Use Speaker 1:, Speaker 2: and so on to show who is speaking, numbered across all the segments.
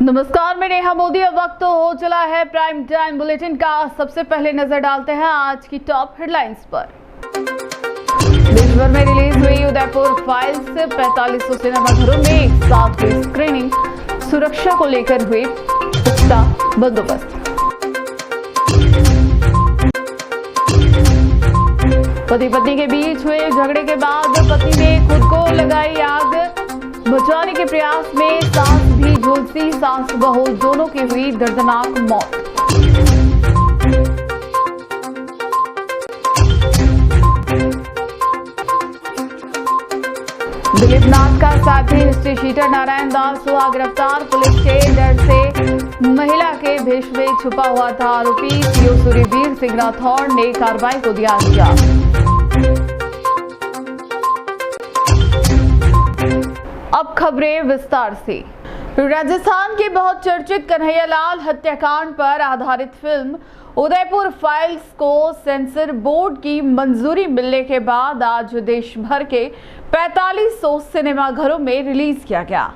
Speaker 1: नमस्कार, मैं नेहा मोदी। अब वक्त तो हो चला है प्राइम टाइम बुलेटिन का। सबसे पहले नजर डालते हैं आज की टॉप हेडलाइंस पर। देश भर में रिलीज हुई उदयपुर फाइल्स। 4500 सिनेमाघरों में एक साथ हुई स्क्रीनिंग। सुरक्षा को लेकर हुए पुख्ता बंदोबस्त। पति पत्नी के बीच हुए झगड़े के बाद पति ने खुद को लगाई आग। बचाने के प्रयास में सास भी झुलसी। सास बहू दोनों की हुई दर्दनाक मौत। दिलीप नाथ का साथी हिस्ट्री शीटर नारायण दास हुआ गिरफ्तार। पुलिस के डर से महिला के भेष में छुपा हुआ था आरोपी। सीओ सूर्यवीर सिंह राठौड़ ने कार्रवाई को दिया अंजाम। अब खबरें विस्तार से। राजस्थान के बहुत चर्चित कन्हैयालाल हत्याकांड पर आधारित फिल्म उदयपुर फाइल्स को सेंसर बोर्ड की मंजूरी मिलने के बाद आज देश भर के 4500 सिनेमाघरों में रिलीज किया गया।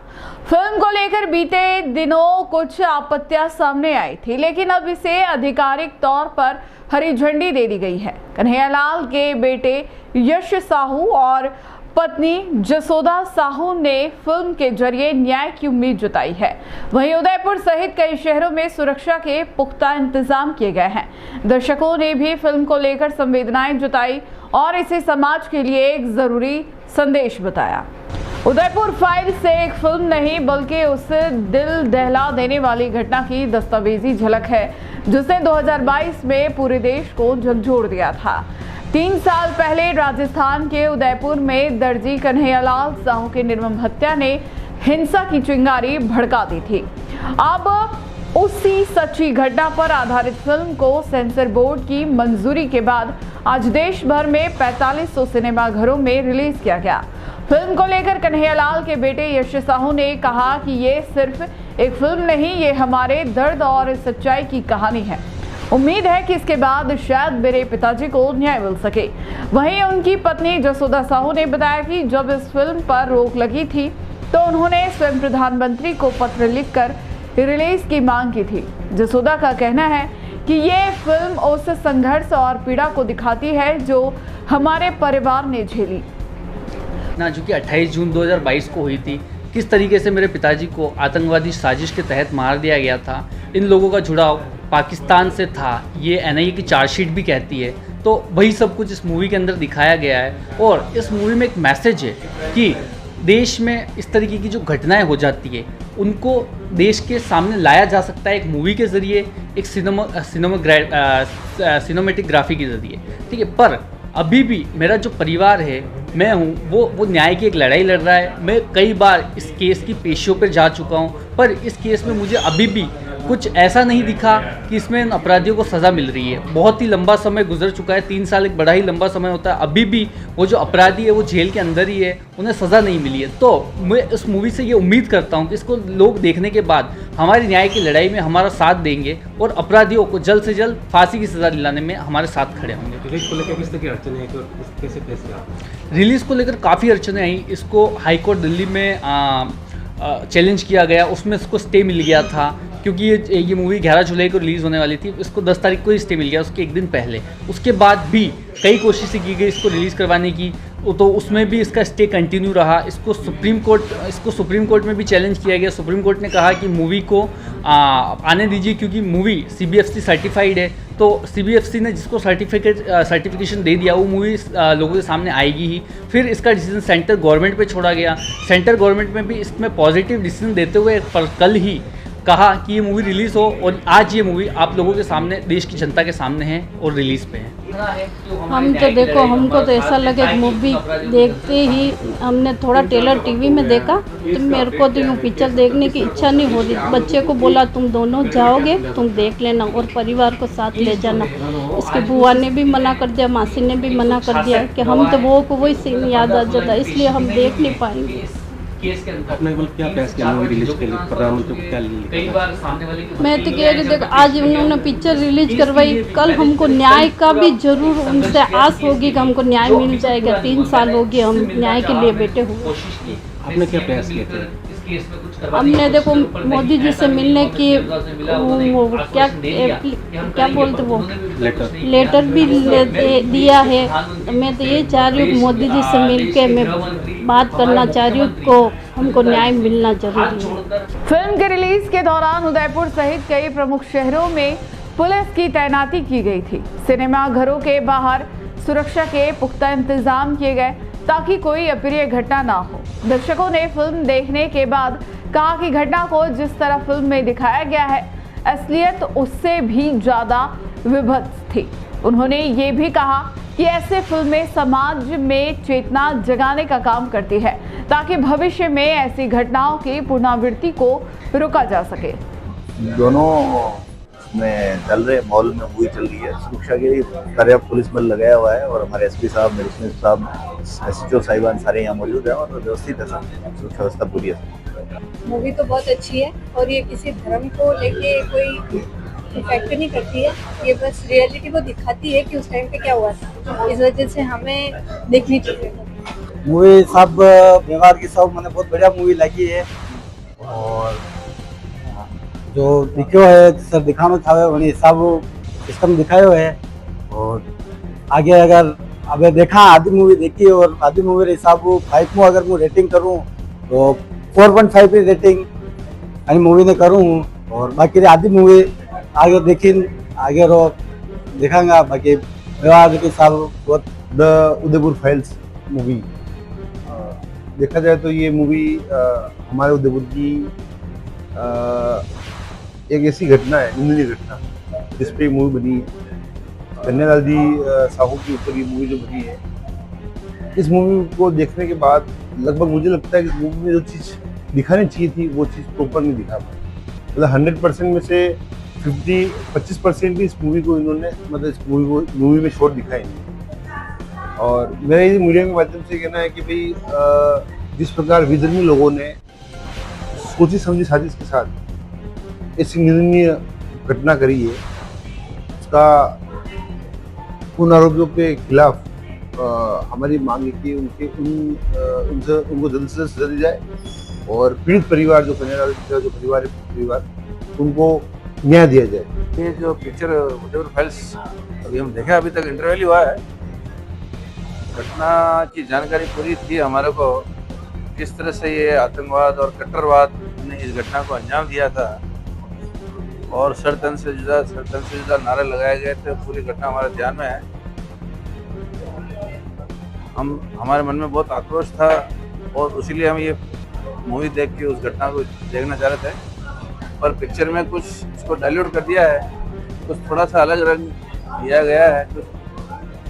Speaker 1: फिल्म को लेकर बीते दिनों कुछ आपत्तियां सामने आई थी, लेकिन अब इसे आधिकारिक तौर पर हरी झंडी दे दी गई है। कन्हैयालाल के बेटे यश साहू और पत्नी जसोदा साहू ने फिल्म के जरिए न्याय की उम्मीद जताई है। वहीं उदयपुर सहित कई शहरों में सुरक्षा के पुख्ता इंतजाम किए गए हैं। दर्शकों ने भी फिल्म को लेकर संवेदनाएं जताई और इसे समाज के लिए एक जरूरी संदेश बताया। उदयपुर फाइल्स से एक फिल्म नहीं बल्कि उस दिल दहला देने वाली घटना की दस्तावेजी झलक है जिसने 2022 में पूरे देश को झकझोर दिया था। 3 साल पहले राजस्थान के उदयपुर में दर्जी कन्हैयालाल साहू की निर्मम हत्या ने हिंसा की चिंगारी भड़का दी थी। अब उसी सच्ची घटना पर आधारित फिल्म को सेंसर बोर्ड की मंजूरी के बाद आज देश भर में 4500 सिनेमाघरों में रिलीज किया गया। फिल्म को लेकर कन्हैयालाल के बेटे यश साहू ने कहा कि ये सिर्फ एक फिल्म नहीं, ये हमारे दर्द और सच्चाई की कहानी है। उम्मीद है कि इसके बाद शायद मेरे पिताजी को न्याय मिल सके। वहीं उनकी पत्नी जसोदा साहू ने बताया कि जब इस फिल्म पर रोक लगी थी तो उन्होंने स्वयं प्रधानमंत्री को पत्र लिखकर रिलीज की मांग की थी। जसोदा का कहना है कि ये फिल्म उस संघर्ष और पीड़ा को दिखाती है जो हमारे परिवार ने झेली।
Speaker 2: जो कि 28 जून 2022 को हुई थी, किस तरीके से मेरे पिताजी को आतंकवादी साजिश के तहत मार दिया गया था। इन लोगों का जुड़ाव पाकिस्तान से था, ये एनआईए की चार्जशीट भी कहती है। तो वही सब कुछ इस मूवी के अंदर दिखाया गया है और इस मूवी में एक मैसेज है कि देश में इस तरीके की जो घटनाएं हो जाती है उनको देश के सामने लाया जा सकता है एक मूवी के ज़रिए, एक सिनेमेटिक ग्राफी के ज़रिए, ठीक है। पर अभी भी मेरा जो परिवार है, मैं हूँ, वो न्याय की एक लड़ाई लड़ रहा है। मैं कई बार इस केस की पेशियों पर जा चुका हूँ, पर इस केस में मुझे अभी भी कुछ ऐसा नहीं दिखा कि इसमें इन अपराधियों को सज़ा मिल रही है। बहुत ही लंबा समय गुजर चुका है, 3 साल एक बड़ा ही लंबा समय होता है। अभी भी वो जो अपराधी है वो जेल के अंदर ही है, उन्हें सज़ा नहीं मिली है। तो मैं इस मूवी से ये उम्मीद करता हूँ कि इसको लोग देखने के बाद हमारी न्याय की लड़ाई में हमारा साथ देंगे और अपराधियों को जल्द से जल्द फांसी की सज़ा दिलाने में हमारे साथ खड़े होंगे।
Speaker 3: रिलीज को लेकर किस तरह की अड़चने हैं, कैसे फेस किया?
Speaker 2: रिलीज़ को लेकर काफ़ी अड़चने आई। इसको हाईकोर्ट दिल्ली में चैलेंज किया गया, उसमें इसको स्टे मिल गया था क्योंकि ये मूवी 11 जुलाई को रिलीज़ होने वाली थी। इसको 10 तारीख को ही स्टे मिल गया, उसके एक दिन पहले। उसके बाद भी कई कोशिशें की गई इसको रिलीज़ करवाने की, तो उसमें भी इसका स्टे कंटिन्यू रहा। इसको सुप्रीम कोर्ट में भी चैलेंज किया गया। सुप्रीम कोर्ट ने कहा कि मूवी को आने दीजिए क्योंकि मूवी CBFC सर्टिफाइड है। तो CBFC ने जिसको सर्टिफिकेशन दे दिया वो मूवी लोगों के सामने आएगी ही। फिर इसका डिसीजन सेंट्रल गवर्नमेंट पे छोड़ा गया। सेंट्रल गवर्नमेंट में भी इसमें पॉजिटिव डिसीजन देते हुए पर कल ही कहा कि ये मूवी रिलीज़ हो और आज ये मूवी आप लोगों के सामने, देश की जनता के सामने है और रिलीज़ पे है।
Speaker 4: हम तो देखो, हमको तो ऐसा लगे मूवी देखते ही हमने थोड़ा ट्रेलर टीवी में देखा तो मेरे को तो यूँ पिक्चर देखने की इच्छा नहीं हो रही। बच्चे को बोला तुम दोनों जाओगे, तुम देख लेना और परिवार को साथ ले जाना। इसके बुआ ने भी मना कर दिया, मासी ने भी मना कर दिया कि हम तो वो को वही सीन याद आ जाता, इसलिए हम देख नहीं पाएंगे।
Speaker 3: आपने क्या प्रयास किया मूवी रिलीज के लिए? प्रधानमंत्री को क्या
Speaker 4: मैं तो कह रही देख, आज उन्होंने पिक्चर रिलीज करवाई, कल हमको न्याय का भी जरूर उनसे आस होगी कि हमको न्याय मिल जाएगा। 3 साल हो गए हम न्याय के लिए बैठे हुए।
Speaker 3: आपने क्या प्रयास किए थे?
Speaker 2: केस में कुछ करवा
Speaker 4: हमने देखो मोदी जी से मिलने की वो क्या बोलते वो लेटर भी दिया है। मैं तो ये चाह रही हूँ मोदी जी से मिल के मैं बात करना चाह रही हूँ को हमको न्याय मिलना जरूरी है।
Speaker 1: फिल्म के रिलीज के दौरान उदयपुर सहित कई प्रमुख शहरों में पुलिस की तैनाती की गई थी। सिनेमा घरों के बाहर सुरक्षा के पुख्ता इंतजाम किए गए ताकि कोई अप्रिय घटना ना हो। दर्शकों ने फिल्म देखने के बाद कहा कि घटना को जिस तरह फिल्म में दिखाया गया है असलियत उससे भी ज्यादा विभत्स थी। उन्होंने ये भी कहा कि ऐसे फिल्में समाज में चेतना जगाने का काम करती है ताकि भविष्य में ऐसी घटनाओं की पुनरावृत्ति को रोका जा सके।
Speaker 5: दोनों में चल रहे मॉल में मूवी चल रही है। सुरक्षा के लिए पर्याप्त पुलिस बल लगाया हुआ है और हमारे एसपी साहब, मेडिसिन साहब, एसएचओ साहिबान सारे यहाँ मौजूद हैं और व्यवस्थित है, सब सुरक्षा व्यवस्था पूरी है।
Speaker 6: मूवी तो बहुत अच्छी है और ये किसी धर्म को लेके कोई इफेक्ट नहीं करती है, ये बस रियलिटी को दिखाती है कि उस टाइम पे क्या हुआ था। इस वजह से हमें देखनी चाहिए
Speaker 7: मूवी। सब व्यवहार की सब मैंने बहुत बढ़िया मूवी लगी है और जो दिखो है सर दिखाना चाहे वही सब सिस्टम दिखायो है। और आगे अगर अबे देखा आधी मूवी देखी और आधी मूवी हिसाब 5 में अगर मैं रेटिंग करूँ तो 4.5 की रेटिंग अभी मूवी ने करूँ और बाकी आधी मूवी आगे देखी आगे रो दिखाऊंगा। बाकी व्यवहार के हिसाब बहुत
Speaker 5: द उदयपुर फाइल्स मूवी देखा जाए तो ये मूवी हमारे उदयपुर की एक ऐसी घटना है, निंदनीय घटना, जिस पे मूवी बनी है। कन्हैयालाल जी साहू के ऊपर ये मूवी जो बनी है, इस मूवी को देखने के बाद लगभग मुझे लगता है कि मूवी में जो चीज़ दिखानी चाहिए थी वो चीज़ प्रॉपर नहीं दिखा पाई। मतलब 100% में से 25% भी इस मूवी को इन्होंने मतलब इस मूवी में शॉट दिखाए नहीं। और मेरा ये मीडिया के माध्यम से कहना है कि भाई जिस प्रकार विधर्मी लोगों ने सोची समझी साजिश के साथ ऐसी निंदनीय घटना करी है, उसका उन आरोपियों के खिलाफ हमारी मांग है कि उनको जल्द से सजा दी जाए और पीड़ित परिवार जो कन्हैयालाल का जो परिवार उनको न्याय दिया जाए।
Speaker 8: ये जो पिक्चर उदयपुर फाइल्स अभी हम देखे, अभी तक इंटरवल हुआ है। घटना की जानकारी पूरी थी हमारे को, किस तरह से ये आतंकवाद और कट्टरवाद ने इस घटना को अंजाम दिया था और सरतन से जुदा नारे लगाए गए थे। पूरी घटना हमारे ध्यान में है। हमारे मन में बहुत आक्रोश था और इसीलिए हम ये मूवी देख के उस घटना को देखना चाह रहे थे, पर पिक्चर में कुछ इसको डाइल्यूट कर दिया है, कुछ थोड़ा सा अलग रंग दिया गया है, कुछ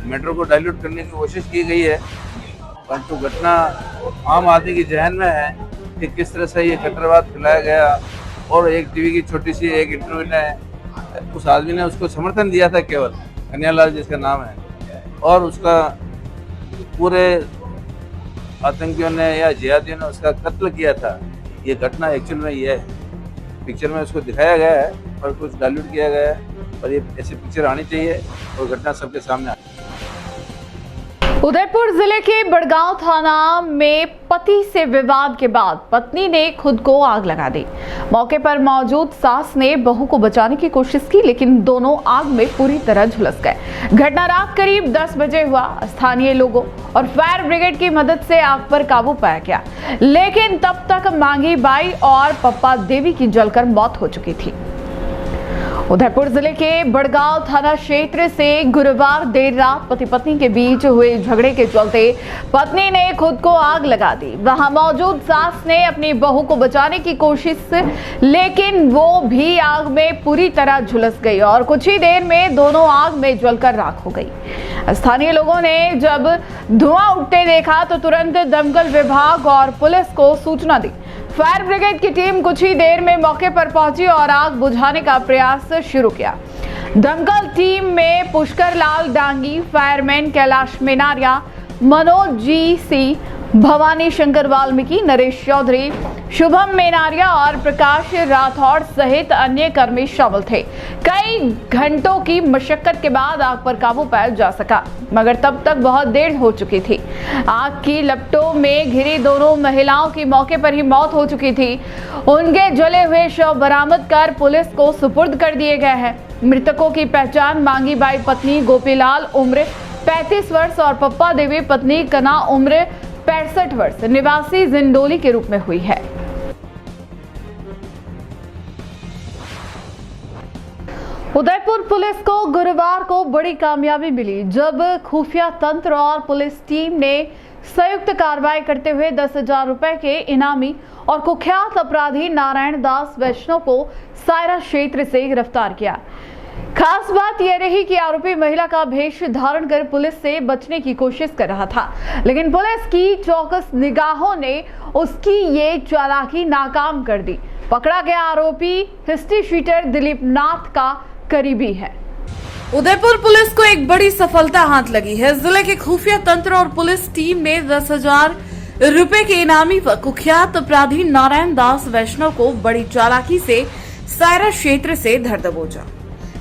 Speaker 8: मैटर को डाइल्यूट करने की कोशिश की गई है। परंतु घटना आम आदमी की जहन में है कि किस तरह से ये कट्टरवाद फैलाया गया। और एक टीवी की छोटी सी एक इंटरव्यू ने उस आदमी ने उसको समर्थन दिया था, केवल कन्हैयालाल जिसका नाम है, और उसका पूरे आतंकियों ने या जिहादियों ने उसका कत्ल किया था। ये घटना एक्चुअल में ये है, पिक्चर में उसको दिखाया गया है और कुछ डाइल्यूट किया गया है। पर ये ऐसी पिक्चर आनी चाहिए और घटना सबके सामने आनी।
Speaker 1: उदयपुर जिले के बड़गांव थाना में पति से विवाद के बाद पत्नी ने खुद को आग लगा दी। मौके पर मौजूद सास ने बहू को बचाने की कोशिश की, लेकिन दोनों आग में पूरी तरह झुलस गए। घटना रात करीब 10 बजे हुआ। स्थानीय लोगों और फायर ब्रिगेड की मदद से आग पर काबू पाया गया, लेकिन तब तक मांगी बाई और पप्पा देवी की जलकर मौत हो चुकी थी। उदयपुर जिले के बड़गांव थाना क्षेत्र से गुरुवार देर रात पति पत्नी के बीच हुए झगड़े के चलते पत्नी ने खुद को आग लगा दी। वहां मौजूद सास ने अपनी बहू को बचाने की कोशिश, लेकिन वो भी आग में पूरी तरह झुलस गई और कुछ ही देर में दोनों आग में जलकर राख हो गई। स्थानीय लोगों ने जब धुआं उठते देखा तो तुरंत दमकल विभाग और पुलिस को सूचना दी। फायर ब्रिगेड की टीम कुछ ही देर में मौके पर पहुंची और आग बुझाने का प्रयास शुरू किया। दमकल टीम में पुष्कर लाल डांगी, फायरमैन कैलाश मेनारिया, मनोज जी सी, भवानी शंकर वाल्मीकि, नरेश चौधरी, शुभम मेनारिया और प्रकाश राठौड़ सहित अन्य कर्मी शामिल थे। कई घंटों की मशक्कत के बाद आग पर काबू पाया जा सका, मगर तब तक बहुत देर हो चुकी थी। आग की लपटों में घिरी दोनों महिलाओं की मौके पर ही मौत हो चुकी थी। उनके जले हुए शव बरामद कर पुलिस को सुपुर्द कर दिए गए हैं। मृतकों की पहचान मांगी बाई पत्नी गोपीलाल उम्र 35 वर्ष और पप्पा देवी पत्नी कना उम्र 65 वर्ष निवासी जिंदोली के रूप में हुई है। उदयपुर पुलिस को गुरुवार को बड़ी कामयाबी मिली जब खुफिया तंत्र और पुलिस टीम ने संयुक्त कार्रवाई करते हुए 10,000 रुपए के इनामी और कुख्यात अपराधी नारायण दास वैष्णव को सायरा क्षेत्र से गिरफ्तार किया। खास बात यह रही कि आरोपी महिला का भेष धारण कर पुलिस से बचने की कोशिश कर रहा था, लेकिन पुलिस की चौकस निगाहों ने उसकी ये चालाकी नाकाम कर दी। पकड़ा गया आरोपी हिस्ट्री शीटर दिलीप नाथ का करीबी है। उदयपुर पुलिस को एक बड़ी सफलता हाथ लगी है। जिले के खुफिया तंत्र और पुलिस टीम ने 10,000 रुपए के इनामी व कुख्यात अपराधी नारायण दास वैष्णव को बड़ी चालाकी से सायरा क्षेत्र से धर दबोचा।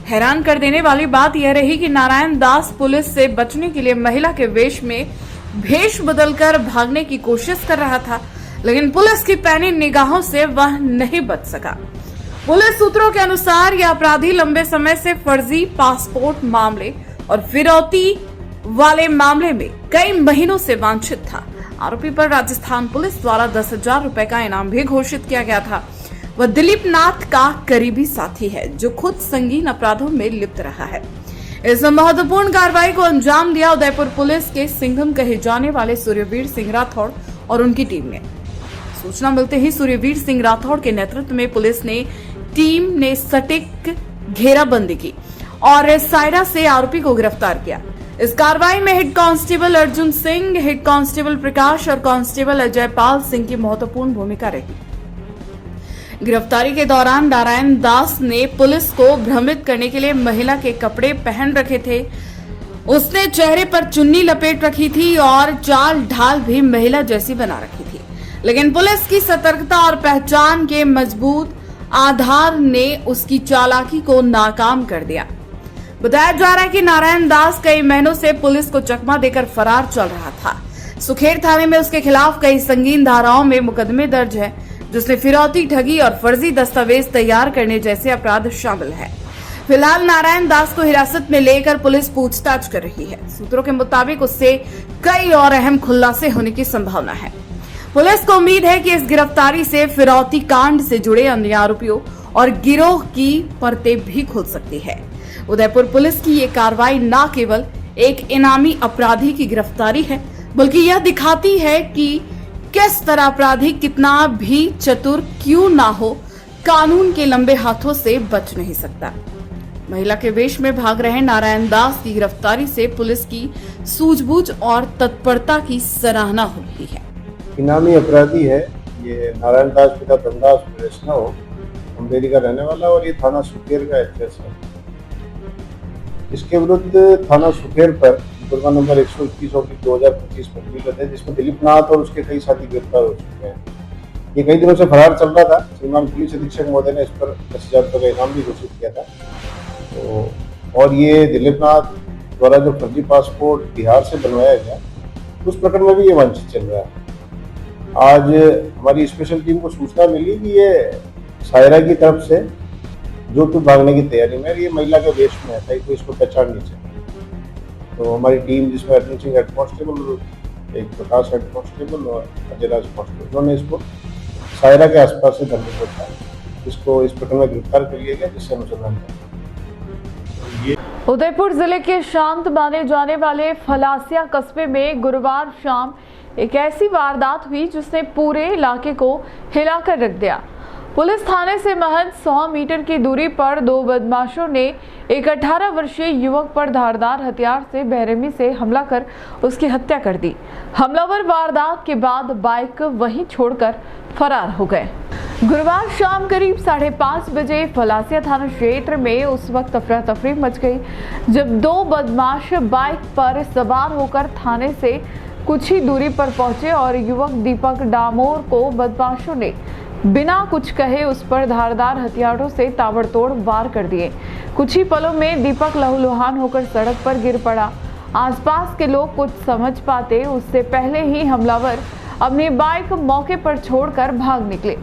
Speaker 1: हैरान कर देने वाली बात यह रही कि नारायण दास पुलिस से बचने के लिए महिला के वेश में भेष बदलकर भागने की कोशिश कर रहा था, लेकिन पुलिस की पैनी निगाहों से वह नहीं बच सका। पुलिस सूत्रों के अनुसार यह अपराधी लंबे समय से फर्जी पासपोर्ट मामले और फिरौती वाले मामले में कई महीनों से वांछित था। आरोपी पर राजस्थान पुलिस द्वारा 10,000 रुपए का इनाम भी घोषित किया गया था। वह दिलीप नाथ का करीबी साथी है जो खुद संगीन अपराधों में लिप्त रहा है। इस महत्वपूर्ण कार्रवाई को अंजाम दिया उदयपुर पुलिस के सिंघम कहे जाने वाले सूर्यवीर सिंह राठौड़ और उनकी टीम ने। सूचना मिलते ही सूर्यवीर सिंह राठौड़ के नेतृत्व में पुलिस ने टीम ने सटीक घेराबंदी की और सायरा से आरोपी को गिरफ्तार किया। इस कार्रवाई में head constable Arjun Singh, head constable Prakash और कांस्टेबल अजय पाल सिंह की महत्वपूर्ण भूमिका रही। गिरफ्तारी के दौरान नारायण दास ने पुलिस को भ्रमित करने के लिए महिला के कपड़े पहन रखे थे। उसने चेहरे पर चुन्नी लपेट रखी थी और चाल ढाल भी महिला जैसी बना रखी थी, लेकिन पुलिस की सतर्कता और पहचान के मजबूत आधार ने उसकी चालाकी को नाकाम कर दिया। बताया जा रहा है कि नारायण दास कई महीनों से पुलिस को चकमा देकर फरार चल रहा था। सुखेर थाने में उसके खिलाफ कई संगीन धाराओं में मुकदमे दर्ज है, जिसमें फिरौती, ठगी और फर्जी दस्तावेज तैयार करने जैसे अपराध शामिल है। फिलहाल नारायण दास को हिरासत में लेकर पुलिस पूछताछ कर रही है। सूत्रों के मुताबिक उससे कई और अहम खुलासे होने की संभावना है। पुलिस को उम्मीद है कि इस गिरफ्तारी से फिरौती कांड से जुड़े अन्य आरोपियों और गिरोह की परतें भी खुल सकती है। उदयपुर पुलिस की ये कार्रवाई न केवल एक इनामी अपराधी की गिरफ्तारी है, बल्कि यह दिखाती है कि किस तरह अपराधी कितना भी चतुर क्यों ना हो, कानून के लंबे हाथों से बच नहीं सकता। महिला के वेश में भाग रहे नारायण दास की गिरफ्तारी से पुलिस की सूझबूझ और तत्परता की सराहना हो रही है।
Speaker 5: इनामी अपराधी है ये नारायण दास, पिता धनदास वैष्णव, अम्बेरी का रहने वाला और ये थाना सुखेर का एड्रेस है। इसके विरुद्ध थाना सुखेर पर मुकदमा नंबर 121 और 2025 पंजीकृत है, जिसमें दिलीप नाथ और उसके कई साथी गिरफ्तार हो चुके हैं। ये कई दिनों से फरार चल रहा था। श्रीमान पुलिस अधीक्षक महोदय ने इस पर 10,000 रुपये का इनाम भी घोषित किया था। तो और ये दिलीप नाथ द्वारा जो फर्जी पासपोर्ट बिहार से बनवाया गया, उस प्रकरण में भी ये वांछित चल रहा है। आज हमारी स्पेशल टीम को सूचना मिली कि ये सायरा की तरफ से जोधपुर भागने की तैयारी में, ये महिला के वेश में है, तो इसको पहचान नहीं चाहिए। तो हमारी टीम, जिसमें अर्जुन सिंह हेड कांस्टेबल, एक प्रकाश हेड कांस्टेबल और अजय राज कांस्टेबल, उन्होंने इसको सायरा के आसपास से धरने पहुंचा, इसको इस प्रकरण में गिरफ्तार कर लिया गया, जिससे अनुसंधान किया।
Speaker 1: उदयपुर जिले के शांत माने जाने वाले फलासिया कस्बे में गुरुवार शाम एक ऐसी वारदात हुई जिसने पूरे इलाके को हिलाकर रख दिया। पुलिस थाने से महज 100 मीटर की दूरी पर दो बदमाशों ने एक 18 वर्षीय युवक पर धारदार हथियार से बेरहमी से हमला कर उसकी हत्या कर दी। हमलावर वारदात के बाद बाइक वहीं छोड़कर फरार हो गए। गुरुवार शाम करीब 5:30 बजे फलासिया थाना क्षेत्र में उस वक्त अफरा तफरी मच गई जब दो बदमाश बाइक पर सवार होकर थाने से कुछ ही दूरी पर पहुंचे और युवक दीपक डामोर को बदमाशों ने बिना कुछ कहे उस पर धारदार हथियारों से ताबड़तोड़ वार कर दिए। कुछ ही पलों में दीपक लहूलुहान होकर सड़क पर गिर पड़ा। आसपास के लोग कुछ समझ पाते उससे पहले ही हमलावर अपनी बाइक मौके पर छोड़कर भाग निकले।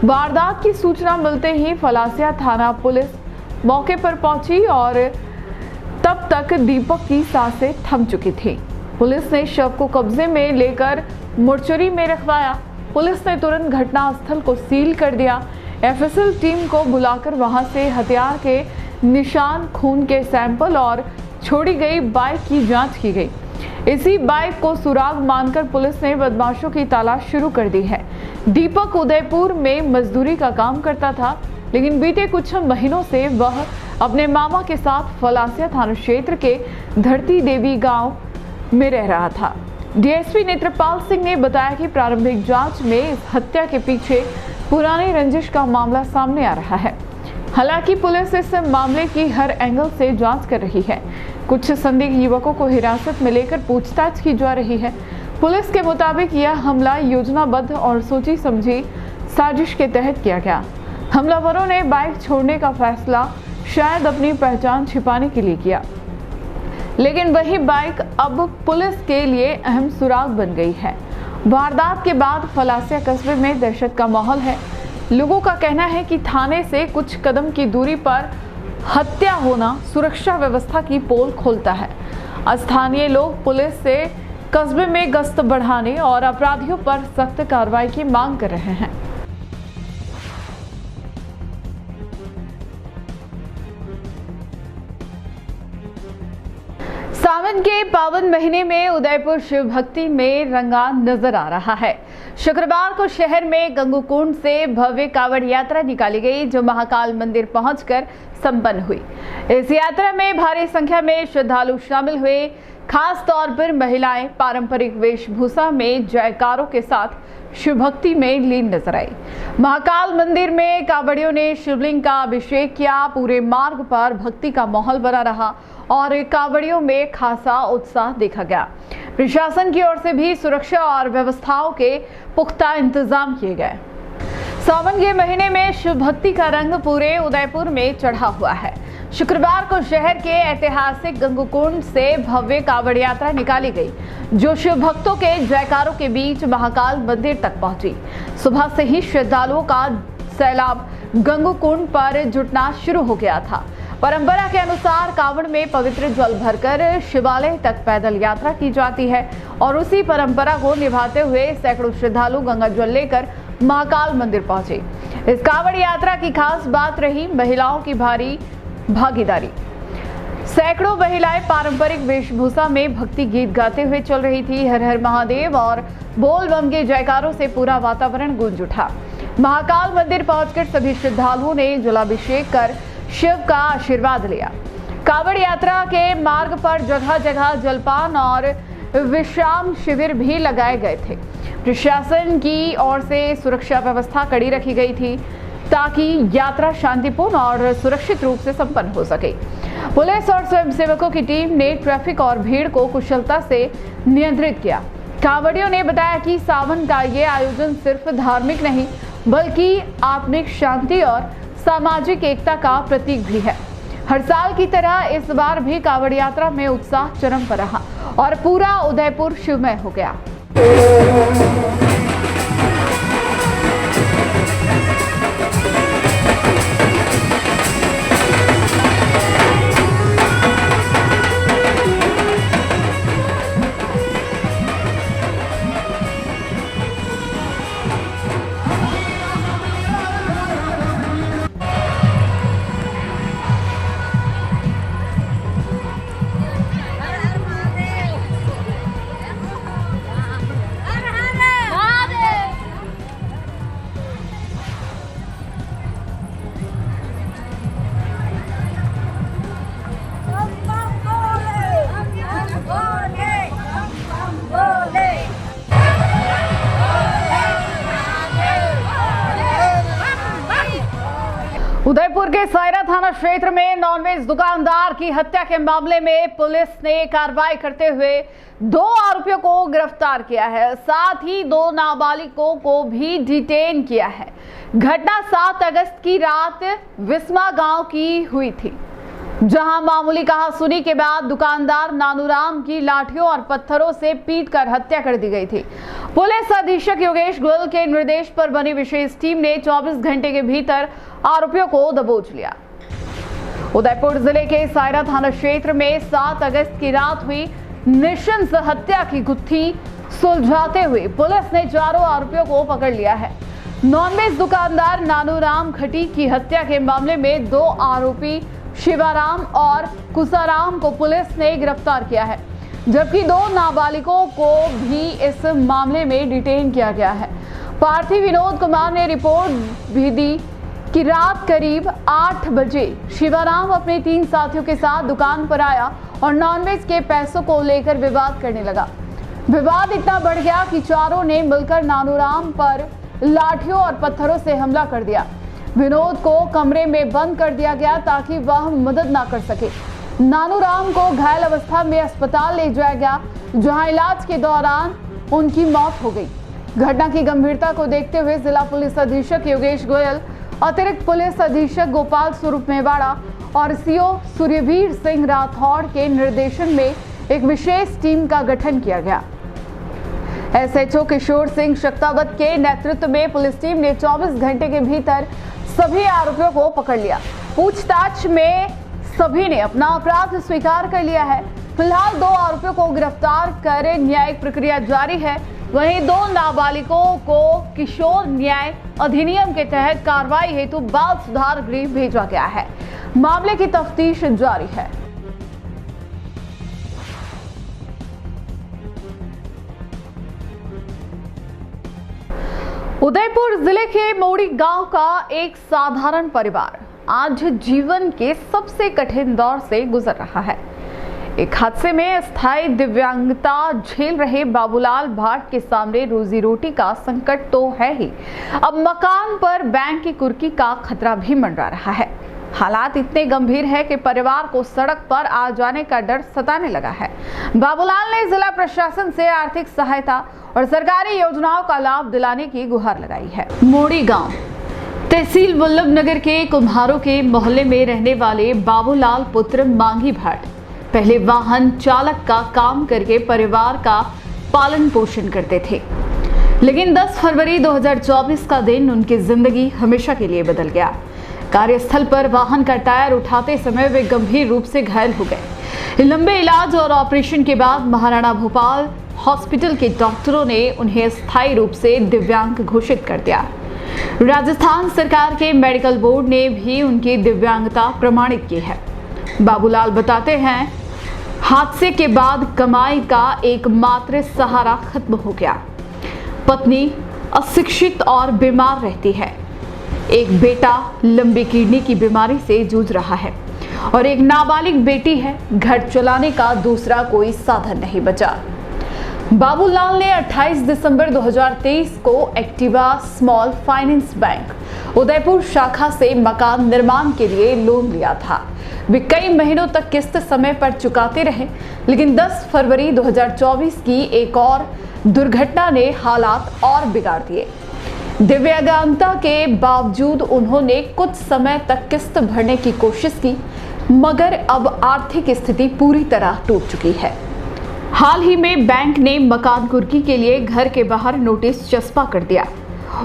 Speaker 1: वारदात की सूचना मिलते ही फलासिया थाना पुलिस मौके पर पहुंची और तब तक दीपक की सांसें थम चुकी थी। पुलिस ने शव को कब्जे में लेकर मोर्चरी में रखवाया। पुलिस ने तुरंत घटनास्थल को सील कर दिया। एफएसएल टीम को बुलाकर वहां से हथियार के निशान, खून के सैंपल और छोड़ी गई बाइक की जांच की गई। इसी बाइक को सुराग मानकर पुलिस ने बदमाशों की तलाश शुरू कर दी है। दीपक उदयपुर में मजदूरी का काम करता था, लेकिन बीते कुछ महीनों से वह अपने मामा के साथ फलासिया थाना क्षेत्र के धरती देवी गांव में रह रहा था। डीएसपी नेत्रपाल सिंह ने बताया कि प्रारंभिक जांच में इस हत्या के पीछे पुरानी रंजिश का मामला सामने आ रहा है। हालांकि पुलिस इस मामले की हर एंगल से जांच कर रही है। कुछ संदिग्ध युवकों को हिरासत में लेकर पूछताछ की जा रही है। पुलिस के मुताबिक यह हमला योजनाबद्ध और सोची समझी साजिश के तहत किया गया। हमलावरों ने बाइक छोड़ने का फैसला शायद अपनी पहचान छिपाने के लिए किया, लेकिन वही बाइक अब पुलिस के लिए अहम सुराग बन गई है। वारदात के बाद फलासिया कस्बे में दहशत का माहौल है। लोगों का कहना है कि थाने से कुछ कदम की दूरी पर हत्या होना सुरक्षा व्यवस्था की पोल खोलता है। स्थानीय लोग पुलिस से कस्बे में गश्त बढ़ाने और अपराधियों पर सख्त कार्रवाई की मांग कर रहे हैं। सावन के पावन महीने में उदयपुर शिव भक्ति में रंगा नजर आ रहा है। शुक्रवार को शहर में गंगूकुंड से भव्य कावड़ यात्रा निकाली गई, जो महाकाल मंदिर पहुंचकर संपन्न हुई। इस यात्रा में भारी संख्या में श्रद्धालु शामिल हुए। खास तौर पर महिलाएं पारंपरिक वेशभूषा में जयकारों के साथ शिव भक्ति में लीन नजर आई। महाकाल मंदिर में कावड़ियों ने शिवलिंग का अभिषेक किया। पूरे मार्ग पर भक्ति का माहौल बना रहा और कावड़ियों में खासा उत्साह देखा गया। प्रशासन की ओर से भी सुरक्षा और व्यवस्थाओं के पुख्ता इंतजाम किए गए। सावन के महीने में शिव भक्ति का रंग पूरे उदयपुर में चढ़ा हुआ है। शुक्रवार को शहर के ऐतिहासिक गंगूकुंड से भव्य कावड़ यात्रा निकाली गई, जो शिव भक्तों के जयकारों के बीच महाकाल मंदिर तक पहुंची। सुबह से ही श्रद्धालुओं का सैलाब गंगूकुंड पर जुटना शुरू हो गया था। परंपरा के अनुसार कावड़ में पवित्र जल भरकर शिवालय तक पैदल यात्रा की जाती है और उसी परंपरा को निभाते हुए सैकड़ों श्रद्धालु गंगा जल लेकर महाकाल मंदिर पहुंचे। इस कावड़ यात्रा की खास बात रही महिलाओं की भारी भागीदारी। सैकड़ों महिलाएं पारंपरिक वेशभूषा में भक्ति गीत गाते हुए चल रही थी। हर हर महादेव और बोल बम के जयकारों से पूरा वातावरण गूंज उठा। महाकाल मंदिर पहुंचकर सभी श्रद्धालुओं ने जलाभिषेक कर शिव का आशीर्वाद लिया। कावड़ यात्रा के मार्ग पर जगह जगह जलपान और विश्राम शिविर भी लगाए गए थे। प्रशासन की ओर से सुरक्षा व्यवस्था कड़ी रखी गई थी ताकि यात्रा शांतिपूर्ण और सुरक्षित रूप से संपन्न हो सके। पुलिस और स्वयंसेवकों की टीम ने ट्रैफिक और भीड़ को कुशलता से नियंत्रित किया। कांवड़ियों ने बताया कि सावन का ये आयोजन सिर्फ धार्मिक नहीं, बल्कि आत्मिक शांति और सामाजिक एकता का प्रतीक भी है। हर साल की तरह इस बार भी कावड़ यात्रा में उत्साह चरम पर रहा और पूरा उदयपुर शिवमय हो गया। उदयपुर के सायरा थाना क्षेत्र में नॉनवेज दुकानदार की हत्या के मामले में पुलिस ने कार्रवाई करते हुए 2 आरोपियों को गिरफ्तार किया है, साथ ही 2 नाबालिगों को भी डिटेन किया है। घटना 7 अगस्त की रात विस्मा गांव की हुई थी, जहां मामूली कहासुनी के बाद दुकानदार नानूराम की लाठियों और पत्थरों से पीटकर हत्या कर दी गई थी। पुलिस अधीक्षक योगेश गोयल के निर्देश पर बनी विशेष टीम ने 24 घंटे के भीतर आरोपियों को दबोच लिया। उदयपुर जिले के सायरा थाना क्षेत्र में 7 अगस्त की रात हुई नृशंस हत्या की गुत्थी सुलझाते हुए पुलिस ने चारों आरोपियों को पकड़ लिया है। नॉनवेज दुकानदार नानूराम खटी की हत्या के मामले में 2 आरोपी शिवाराम और कुसाराम को पुलिस ने गिरफ्तार किया है, जबकि 2 नाबालिगों को भी इस मामले में डिटेन किया गया है। पार्थी विनोद कुमार ने रिपोर्ट भी दी कि रात करीब 8 बजे शिवाराम अपने 3 साथियों के साथ दुकान पर आया और नॉनवेज के पैसों को लेकर विवाद करने लगा। विवाद इतना बढ़ गया कि चारों ने मिलकर नानूराम पर लाठियों और पत्थरों से हमला कर दिया। विनोद को कमरे में बंद कर दिया गया ताकि वह मदद ना कर सके। नानूराम को घायल अवस्था में अस्पताल ले जाया गया, जहां इलाज के दौरान उनकी मौत हो गई। घटना की गंभीरता को देखते हुए जिला पुलिस अधीक्षक योगेश गोयल, अतिरिक्त पुलिस अधीक्षक गोपाल स्वरूप मेवाड़ा और सीओ सूर्यवीर सिंह राठौड़ के निर्देशन में एक विशेष टीम का गठन किया गया। एसएचओ किशोर सिंह शक्तावत के नेतृत्व में पुलिस टीम ने 24 घंटे के भीतर सभी आरोपियों को पकड़ लिया। पूछताछ में सभी ने अपना अपराध स्वीकार कर लिया है। फिलहाल 2 आरोपियों को गिरफ्तार कर न्यायिक प्रक्रिया जारी है। वहीं 2 नाबालिगों को किशोर न्याय अधिनियम के तहत कार्रवाई हेतु बाल सुधार गृह भेजा गया है। मामले की तफ्तीश जारी है। उदयपुर जिले के मोड़ी गांव का एक साधारण परिवार आज जीवन के सबसे कठिन दौर से गुजर रहा है। एक हादसे में स्थायी दिव्यांगता झेल रहे बाबूलाल भाट के सामने रोजी रोटी का संकट तो है ही, अब मकान पर बैंक की कुर्की का खतरा भी मंडरा रहा है। हालात इतने गंभीर है कि परिवार को सड़क पर आ जाने का डर सताने लगा है। बाबूलाल ने जिला प्रशासन से आर्थिक सहायता और सरकारी योजनाओं का लाभ दिलाने की गुहार लगाई है। मोड़ी गांव तहसील वल्लभ नगर के कुम्हारों के मोहल्ले में रहने वाले बाबूलाल पुत्र मांगी भाट पहले वाहन चालक का काम करके परिवार का पालन पोषण करते थे, लेकिन 10 फरवरी 2024 का दिन उनकी जिंदगी हमेशा के लिए बदल गया। कार्यस्थल पर वाहन का टायर उठाते समय वे गंभीर रूप से घायल हो गए। लंबे इलाज और ऑपरेशन के बाद महाराणा भोपाल हॉस्पिटल के डॉक्टरों ने उन्हें स्थायी रूप से दिव्यांग घोषित कर दिया। राजस्थान सरकार के मेडिकल बोर्ड ने भी उनकी दिव्यांगता प्रमाणित की है। बाबूलाल बताते हैं, हादसे के बाद कमाई का एकमात्र सहारा खत्म हो गया। पत्नी अशिक्षित और बीमार रहती है। एक बेटा लंबी किडनी की बीमारी से जूझ रहा है और एक नाबालिग बेटी है। घर चलाने का दूसरा कोई साधन नहीं बचा। बाबूलाल ने 28 दिसंबर 2023 को Activa small finance bank Udaipur शाखा से मकान निर्माण के लिए लोन लिया था। वे कई महीनों तक किस्त समय पर चुकाते रहे, लेकिन 10 फरवरी 2024 की एक और दुर्घटना ने हालात और बिगाड़ दिए। दिव्यांगता के बावजूद उन्होंने कुछ समय तक किस्त भरने की कोशिश की, मगर अब आर्थिक स्थिति पूरी तरह टूट चुकी है। हाल ही में बैंक ने मकान कुर्की के लिए घर के बाहर नोटिस चस्पा कर दिया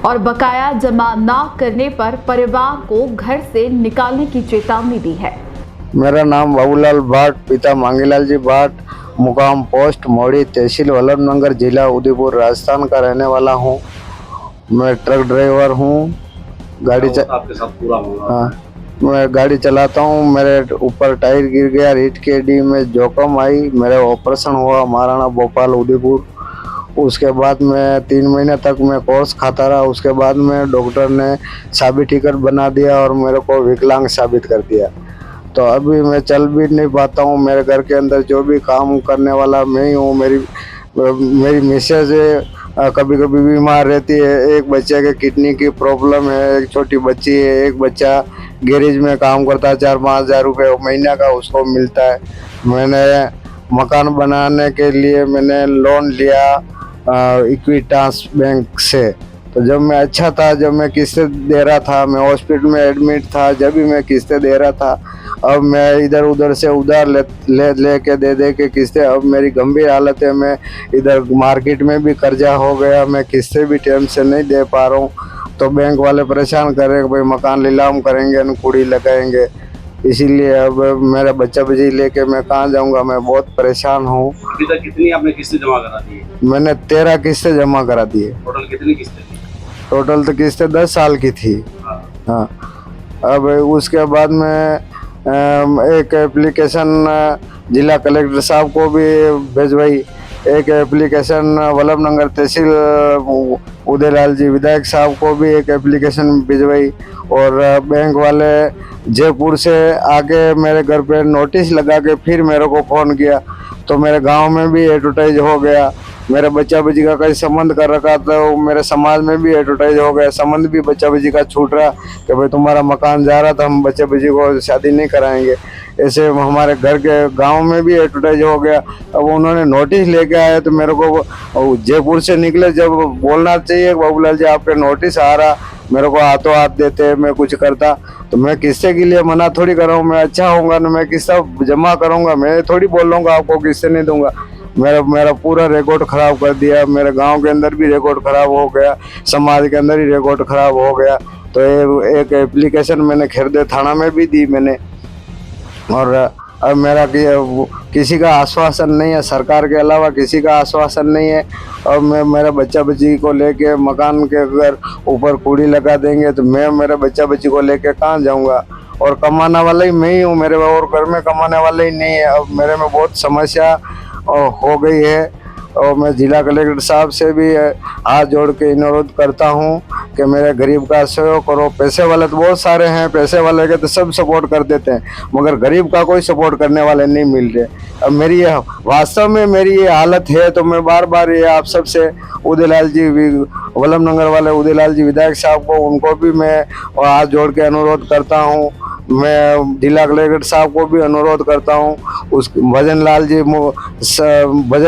Speaker 1: और बकाया जमा न करने पर परिवार को घर से निकालने की चेतावनी दी है।
Speaker 9: मेरा नाम बाबूलाल भाट, पिता मांगीलाल जी भाट, मुकाम पोस्ट मोड़ी, तहसील वल्लभनगर, जिला उदयपुर, राजस्थान का रहने वाला हूँ। मैं ट्रक ड्राइवर हूँ।
Speaker 3: आपके साथ पूरा हुआ?
Speaker 9: हाँ, मैं गाड़ी चलाता हूँ। मेरे ऊपर टायर गिर गया, रीढ़ की हड्डी में जोखम आई, मेरा ऑपरेशन हुआ महाराणा भोपाल उदयपुर। उसके बाद मैं 3 महीने तक मैं कोर्स खाता रहा। उसके बाद में डॉक्टर ने साबित टिकट बना दिया और मेरे को विकलांग साबित कर दिया। तो अभी मैं चल भी नहीं पाता हूँ। मेरे घर के अंदर जो भी काम करने वाला मैं ही हूँ। मेरी मिसेज कभी कभी बीमार रहती है। एक बच्चे के किडनी की प्रॉब्लम है, एक छोटी बच्ची है, एक बच्चा गैरेज में काम करता है, 4-5 हज़ार रुपये महीना का उसको मिलता है। मैंने मकान बनाने के लिए मैंने लोन लिया इक्विटास बैंक से। तो जब मैं अच्छा था, जब मैं किस्तें दे रहा था, मैं हॉस्पिटल में एडमिट था, जब भी मैं किस्तें दे रहा था। अब मैं इधर उधर से उधार ले के दे के किस्तें, अब मेरी गंभीर हालत है। मैं इधर मार्केट में भी कर्जा हो गया, मैं किस्तें भी टाइम से नहीं दे पा रहा हूँ। तो बैंक वाले परेशान कर रहे हैं, भाई मकान नीलाम करेंगे, अनुकुड़ी लगाएंगे। इसीलिए अब मेरा बच्चा बच्ची लेके मैं कहाँ जाऊँगा, मैं बहुत परेशान हूँ।
Speaker 3: अभी तक कितनी आपने किस्तें जमा करा दी है?
Speaker 9: मैंने 13 किस्तें जमा करा दी है।
Speaker 3: टोटल कितनी किस्तें थी?
Speaker 9: टोटल तो किस्तें 10 साल की थी। हाँ, अब उसके बाद में एक एप्लीकेशन जिला कलेक्टर साहब को भी भेजवाई, एक एप्लीकेशन वल्लभनगर तहसील उदयलाल जी विधायक साहब को भी एक एप्लीकेशन भिजवाई, और बैंक वाले जयपुर से आके मेरे घर पे नोटिस लगा के फिर मेरे को फ़ोन किया। तो मेरे गांव में भी एडवर्टाइज हो गया, मेरे बच्चा बच्ची का कहीं संबंध कर रखा, तो मेरे समाज में भी एडवर्टाइज हो गया, संबंध भी बच्चा बच्ची का छूट रहा कि भाई तुम्हारा मकान जा रहा था, हम बच्चे बच्ची को शादी नहीं कराएंगे। ऐसे हमारे घर के गांव में भी एडवर्टाइज हो गया। अब उन्होंने नोटिस लेके आए तो मेरे को जयपुर से निकले, जब बोलना चाहिए बाबूलाल जी आपके नोटिस आ रहा, मेरे को हाथों हाथ देते, मैं कुछ करता। तो मैं किस्से के लिए मना थोड़ी कर रहा हूँ, मैं अच्छा होऊंगा ना, मैं किस्सा जमा करूँगा, मैं थोड़ी बोल रहा आपको किस्से नहीं दूंगा। मेरा पूरा रिकॉर्ड खराब कर दिया, मेरे गांव के अंदर भी रिकॉर्ड खराब हो गया, समाज के अंदर ही रिकॉर्ड खराब हो गया। तो एक एप्लीकेशन मैंने खिरदे थाना में भी दी मैंने, और अब मेरा किसी का आश्वासन नहीं है, सरकार के अलावा किसी का आश्वासन नहीं है। अब मैं मेरा बच्चा बच्ची को लेके मकान के अगर ऊपर कूड़ी लगा देंगे तो मैं मेरे बच्चा बच्ची को लेके कहाँ जाऊँगा, और कमाने वाला ही मैं ही हूँ, मेरे और घर में कमाने वाले ही नहीं है। अब मेरे में बहुत समस्या हो गई है, और मैं जिला कलेक्टर साहब से भी हाथ जोड़ के अनुरोध करता हूं कि मेरे गरीब का सहयोग करो। पैसे वाले तो बहुत सारे हैं, पैसे वाले के तो सब सपोर्ट कर देते हैं, मगर गरीब का कोई सपोर्ट करने वाले नहीं मिल रहे। अब मेरी ये वास्तव में मेरी ये हालत है, तो मैं बार बार ये आप सबसे उदयलाल जी वल्लभनगर वाले उदयलाल जी विधायक साहब को, उनको भी मैं हाथ जोड़ के अनुरोध करता हूँ। मैं जिला कलेक्टर साहब को भी अनुरोध करता हूँ, उस भजन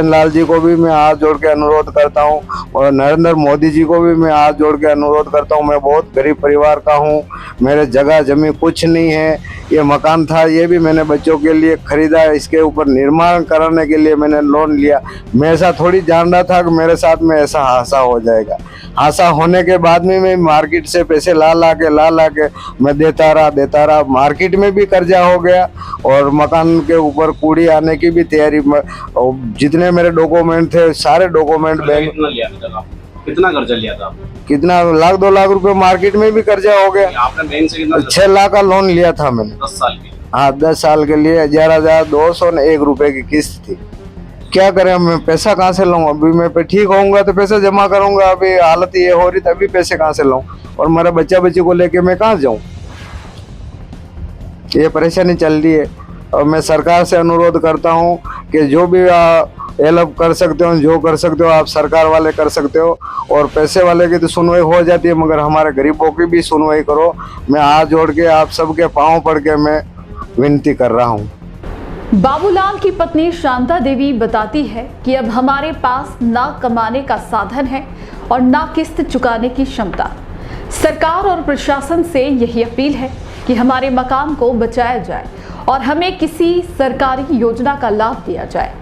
Speaker 9: लाल जी को भी मैं हाथ जोड़ के अनुरोध करता हूँ, और नरेंद्र मोदी जी को भी मैं हाथ जोड़ के अनुरोध करता हूँ। मैं बहुत गरीब परिवार का हूँ, मेरे जगह जमीन कुछ नहीं है। ये मकान था, ये भी मैंने बच्चों के लिए खरीदा, इसके ऊपर निर्माण कराने के लिए मैंने लोन लिया। मैं ऐसा थोड़ी जान रहा था कि मेरे साथ में ऐसा हादसा हो जाएगा। हादसा होने के बाद में मैं मार्केट से पैसे ला के मैं देता रहा। मार्केट में भी कर्जा हो गया, और मकान के ऊपर कूड़ी आने की भी तैयारी। जितने मेरे डॉक्यूमेंट थे सारे डॉक्यूमेंट बैंक।
Speaker 3: कितना कर्जा लिया था?
Speaker 9: कितना 1-2 लाख रुपए मार्केट में भी कर्जा हो गया।
Speaker 3: आपने बैंक से कितना?
Speaker 9: 6 लाख का लोन लिया था मैंने
Speaker 3: 10 साल के।
Speaker 9: हाँ, 10 साल के लिए 11,201 रुपए की किस्त थी। क्या करें, मैं पैसा कहाँ से लूँ? अभी मैं ठीक होऊंगा तो पैसा जमा करूंगा, अभी हालत ये हो रही तभी पैसे कहाँ से लूँ, और मेरा बच्चा बच्ची को लेके मैं कहाँ जाऊँ? ये परेशानी चल रही है। और मैं सरकार से अनुरोध करता हूँ कि जो भी हेल्प कर सकते हो, जो कर सकते हो आप सरकार वाले कर सकते हो, और पैसे वाले की तो सुनवाई हो जाती है, मगर हमारे गरीबों की भी सुनवाई करो। मैं हाथ जोड़ के आप सबके पाँव पड़ के मैं विनती कर रहा हूँ।
Speaker 1: बाबूलाल की पत्नी शांता देवी बताती है कि अब हमारे पास ना कमाने का साधन है और ना किस्त चुकाने की क्षमता। सरकार और प्रशासन से यही अपील है कि हमारे मकान को बचाया जाए और हमें किसी सरकारी योजना का लाभ दिया जाए।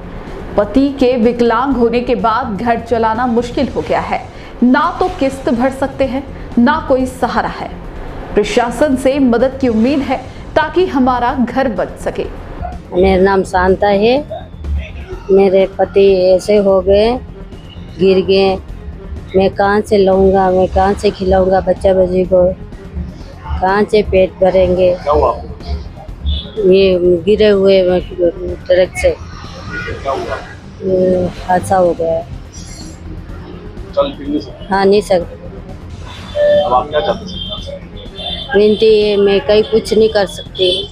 Speaker 1: पति के विकलांग होने के बाद घर चलाना मुश्किल हो गया है, ना तो किस्त भर सकते हैं ना कोई सहारा है। प्रशासन से मदद की उम्मीद है ताकि हमारा घर बच सके।
Speaker 10: मेरा नाम शांता है। मेरे पति ऐसे हो गए, गिर गए, मैं कहाँ से लाऊंगा, मैं कहाँ से खिलाऊंगा बच्चा बच्ची को, कहाँ से पेट भरेंगे। ये गिरे हुए ट्रक से हादसा हो गया। हाँ, नहीं सकते।
Speaker 3: अब आप क्या चाहते हैं?
Speaker 10: विनती है, मैं कहीं कुछ नहीं कर सकती।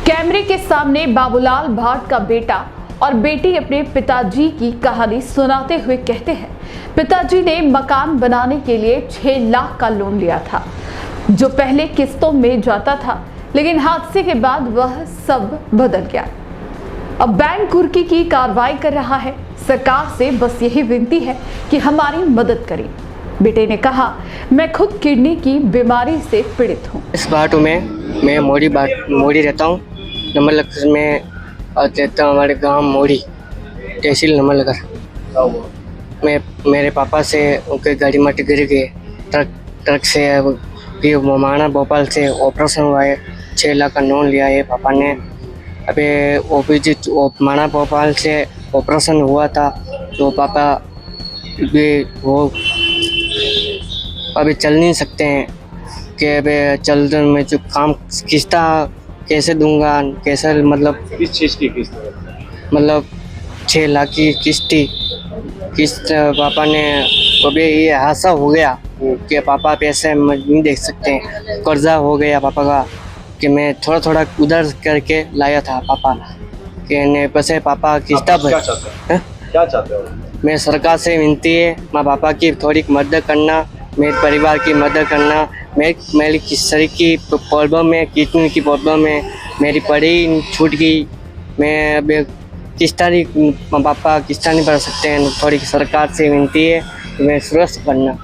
Speaker 1: कैमरे के सामने बाबूलाल भाट का बेटा और बेटी अपने पिताजी की कहानी सुनाते हुए कहते हैं, पिताजी ने मकान बनाने के लिए 6 लाख का लोन लिया था। जो पहले किस्तों में जाता था, लेकिन हादसे के बाद वह सब बदल गया। अब बैंक कुर्की की कार्रवाई कर रहा है। सरकार से बस यही विनती है कि हमारी मदद करें। बेटे ने कहा, मैं खुद किडनी की बीमारी से पीड़ित हूँ।
Speaker 11: इस भाटू में मैं मोड़ी रहता हूँ। नंबरलगर में रहता हूँ, हमारे गांव मोड़ी, तहसील नंबरलगर। मैं मेरे पापा से उनके गाड़ी में गिर गए ट्रक से। फिर माना भोपाल से ऑपरेशन हुआ है, 6 लाख का लोन लिया है पापा ने। अभी OPG माना भोपाल से ऑपरेशन हुआ था, तो पापा भी वो अभी चल नहीं सकते हैं कि अभी चल में जो काम किस्ता कैसे दूंगा, कैसे मतलब
Speaker 3: किस चीज़ की किस्त?
Speaker 11: मतलब 6 लाख की किस्त पापा ने। अभी ये हादसा हो गया कि पापा पैसे नहीं देख सकते हैं, कर्जा हो गया पापा का, कि मैं थोड़ा थोड़ा उधर करके लाया था पापा के ने पैसे पापा किस्ता
Speaker 3: क्या चाहते हो?
Speaker 11: मैं सरकार से विनती है, माँ पापा की थोड़ी मदद करना, मेरे परिवार की मदद करना। मेरी शरीर की प्रॉब्लम है, किडनी की प्रॉब्लम है, मेरी पढ़ाई छूट गई। मैं अभी किस्ता नहीं, माँ पापा किस्ता नहीं भर सकते हैं। थोड़ी सरकार से विनती है कि मैं सुरक्षित बनना।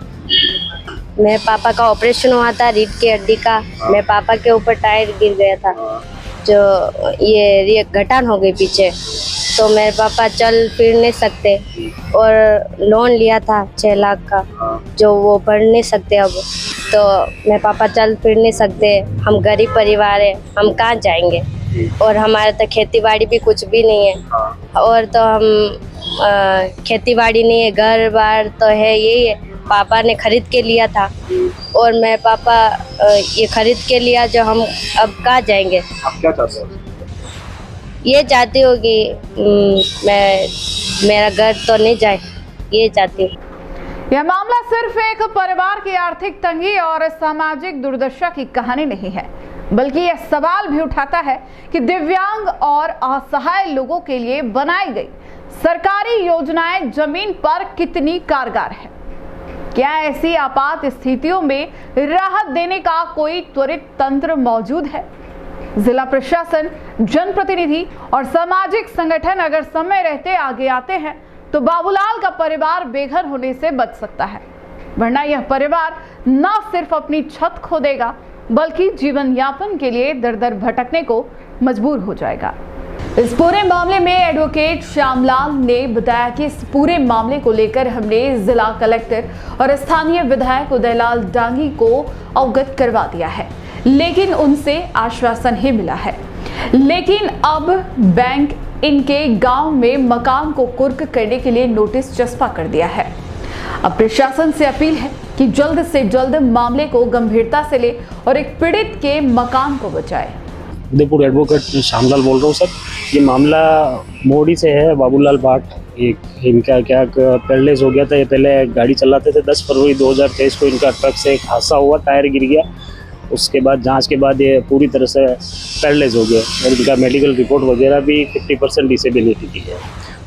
Speaker 10: मेरे पापा का ऑपरेशन हुआ था रीढ़ की हड्डी का। मेरे पापा के ऊपर टायर गिर गया था, जो ये गठान हो गई पीछे, तो मेरे पापा चल फिर नहीं सकते। और लोन लिया था 6 लाख का, जो वो भर नहीं सकते अब। तो मेरे पापा चल फिर नहीं सकते। हम गरीब परिवार है, हम कहाँ जाएंगे? और हमारे तो खेती बाड़ी भी कुछ भी नहीं है। और तो हम खेती बाड़ी नहीं है, घर बार तो है, यही है। पापा ने खरीद के लिया था, और मैं पापा ये खरीद के लिया, जो हम अब कहाँ जाएंगे?
Speaker 3: आप क्या चाहते हो?
Speaker 10: ये चाहती हूँ कि मेरा घर तो नहीं जाए, ये चाहती हूँ।
Speaker 1: यह मामला सिर्फ एक परिवार की आर्थिक तंगी और सामाजिक दुर्दशा की कहानी नहीं है, बल्कि यह सवाल भी उठाता है कि दिव्यांग और असहाय लोगों के लिए बनाई गई सरकारी योजनाएं जमीन पर कितनी कारगर है। क्या ऐसी आपात स्थितियों में राहत देने का कोई त्वरित तंत्र मौजूद है? जिला प्रशासन, जनप्रतिनिधि और सामाजिक संगठन अगर समय रहते आगे आते हैं तो बाबूलाल का परिवार बेघर होने से बच सकता है, वरना यह परिवार न सिर्फ अपनी छत खो देगा, बल्कि जीवन यापन के लिए दर दर भटकने को मजबूर हो जाएगा। इस पूरे मामले में एडवोकेट श्यामलाल ने बताया कि इस पूरे मामले को लेकर हमने जिला कलेक्टर और स्थानीय विधायक उदयलाल डांगी को अवगत करवा दिया है, लेकिन उनसे आश्वासन ही मिला है। लेकिन अब बैंक इनके गांव में मकान को कुर्क करने के लिए नोटिस चस्पा कर दिया है। अब प्रशासन से अपील है कि जल्द से जल्द मामले को गंभीरता से ले और एक पीड़ित के मकान को बचाए।
Speaker 12: उदयपुर एडवोकेट श्यामलाल बोल रहा हूँ सर। ये मामला मोड़ी से है, बाबूलाल भाट। एक इनका क्या पैरलाइज हो गया था, ये पहले गाड़ी चलाते थे। 10 फरवरी 2023 को इनका ट्रक से एक हादसा हुआ, टायर गिर गया। उसके बाद जांच के बाद ये पूरी तरह से पैरलाइज हो गया और इनका मेडिकल रिपोर्ट वगैरह भी 50% डिसेबिलिटी की है।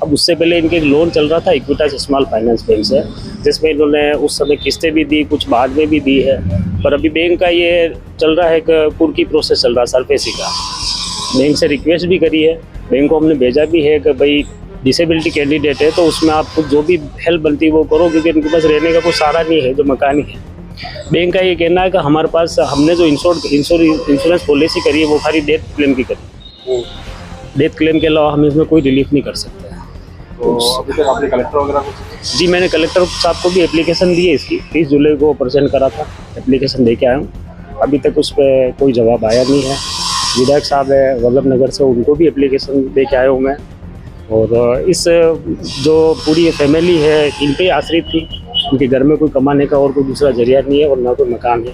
Speaker 12: अब उससे पहले इनके लोन चल रहा था इक्विटास स्मॉल फाइनेंस बैंक से, जिसमें इन्होंने उस समय किस्तें भी दी, कुछ बाद में भी दी है। पर अभी बैंक का ये चल रहा है, एक कुर्की प्रोसेस चल रहा है सरफेसी का। बैंक से रिक्वेस्ट भी करी है, बैंक को हमने भेजा भी है कि भाई डिसेबिलिटी कैंडिडेट है तो उसमें आप जो भी हेल्प बनती है वो करो, क्योंकि इनके पास रहने का कोई सहारा नहीं है, जो मकान ही है। बैंक का ये कहना है कि हमारे पास हमने जो इंश्योरेंस पॉलिसी करी है वो खाली डेथ क्लेम की करी, डेथ क्लेम के अलावा हम इसमें कोई रिलीफ नहीं कर सकते।
Speaker 3: तो अभी तक आपने कलेक्टर वगैरह
Speaker 12: जी, मैंने कलेक्टर साहब को भी एप्लीकेशन दी है इसकी, 30 जुलाई को प्रेजेंट करा था, एप्लीकेशन दे के आया हूँ। अभी तक उस पर कोई जवाब आया नहीं है। विधायक साहब है वल्लभ नगर से, उनको भी एप्लीकेशन दे के आया हूँ मैं। और इस जो पूरी फैमिली है इन पर आश्रित थी, उनके घर में कोई कमाने का और कोई दूसरा जरिया नहीं है और ना कोई मकान है।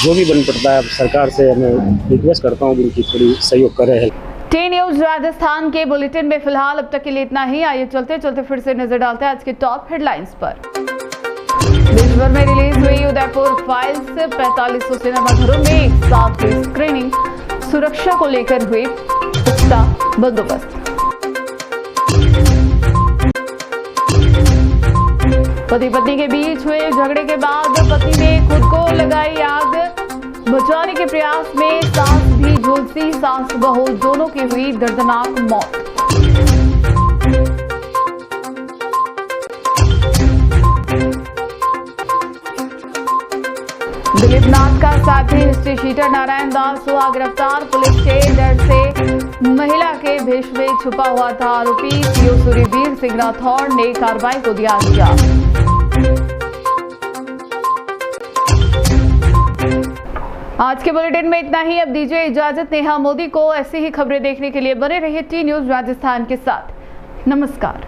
Speaker 12: जो भी बन पड़ता है सरकार से मैं रिक्वेस्ट करता हूँ उनकी थोड़ी सहयोग करे।
Speaker 1: टी न्यूज राजस्थान के बुलेटिन में फिलहाल अब तक के लिए इतना ही। आइए चलते चलते फिर से नजर डालते हैं आज के टॉप हेडलाइंस पर। देश भर में रिलीज हुई उदयपुर फाइल्स, 4500 सिनेमाघरों में एक साथ हुई स्क्रीनिंग, सुरक्षा को लेकर हुए पुख्ता बंदोबस्त। पति पत्नी के बीच हुए झगड़े के बाद पति ने खुद को लगाई आग। बचाने के प्रयास में सास भी झुलसी, सास बहू दोनों की हुई दर्दनाक मौत। दिलीप नाथ का साथी हिस्ट्री शीटर नारायण दास हुआ गिरफ्तार। पुलिस के डर से महिला के भेष में छुपा हुआ था आरोपी। सीओ सूर्यवीर सिंह राठौड़ ने कार्रवाई को दिया अंजाम। आज के बुलेटिन में इतना ही। अब दीजिए इजाजत नेहा मोदी को। ऐसी ही खबरें देखने के लिए बने रहिए टी न्यूज राजस्थान के साथ। नमस्कार।